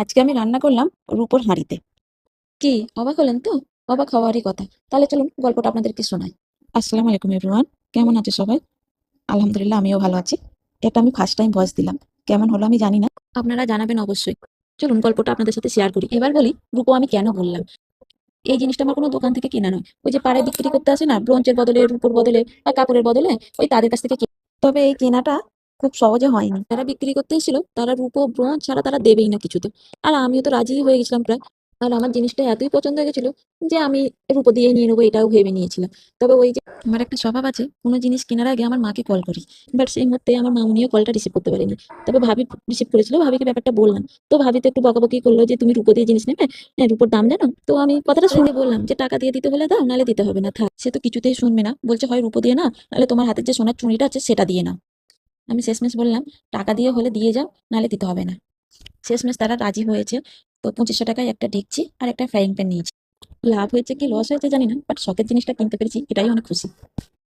আজকে আমি রান্না করলাম রূপোর হাঁড়িতে। কি অবাক হলেন তো? অবাক হওয়ারই কথা। তাহলে চলুন গল্পটা আপনাদেরকে শোনাই। আসসালামু আলাইকুম এভরিওয়ান। কেমন আছে সবাই? আলহামদুলিল্লাহ আমিও ভালো আছি। এটা আমি ফার্স্ট টাইম ভয়েস দিলাম। কেমন হলো আমি জানি না। আপনারা জানাবেন অবশ্যই। চলুন গল্পটা আপনাদের সাথে শেয়ার করি। এবার বলি রূপো আমি কেন বললাম। এই জিনিসটা আমার কোনো দোকান থেকে কেনা নয়। ওই যে পাড়ায় বিক্রি করতে আসে না ব্রোঞ্জের বদলে রূপোর বদলে বা কাপড়ের বদলে, ওই তাদের কাছ থেকে তবে এই কেনাটা খুব সহজে হয়নি। যারা বিক্রি করতে এসেছিল তারা রূপো ব্রোঞ্জ ছাড়া তারা দেবেই না কিছুতে। আর আমিও তো রাজি হয়ে গেছিলাম প্রায়। আর আমার জিনিসটা এতই পছন্দ হয়ে গেছিল যে আমি রূপো দিয়ে নিয়ে নেবো এটাও ভেবে নিয়েছিলাম। তবে ওই যে আমার একটা স্বভাব আছে, কোনো জিনিস কেনার আগে আমার মাকে কল করি। বাট সেই মুহূর্তে আমার মামুনিও কলটা রিসিভ করতে পারেনি। তবে ভাবি রিসিভ করেছিল, ভাবিকে ব্যাপারটা বললাম। তো ভাবি তো একটু বকাবকি করলো যে তুমি রূপো দিয়ে জিনিস নেবে, হ্যাঁ রূপোর দাম জানো। তো আমি কথাটা শুনে বললাম যে টাকা দিয়ে দিতে হলে দাও, নাহলে দিতে হবে না, থাক। সে তো কিছুতেই শুনবে না, বলছে হয় রূপো দিয়ে না, নাহলে তোমার হাতের যে সোনার চুড়িটা আছে সেটা দিয়ে না। আমি শেষমেশ বললাম টাকা দিয়ে হলে দিয়ে যাও, নাহলে দিতে হবে না। শেষমেশ তারা রাজি হয়েছে। তো 2500 টাকায় একটা ডেকচি আর একটা ফ্রাইং প্যান নিয়েছি। লাভ হয়েছে কি লস হয়েছে জানি না, বাট শখের জিনিসটা কিনতে পেরেছি, এটাই অনেক খুশি।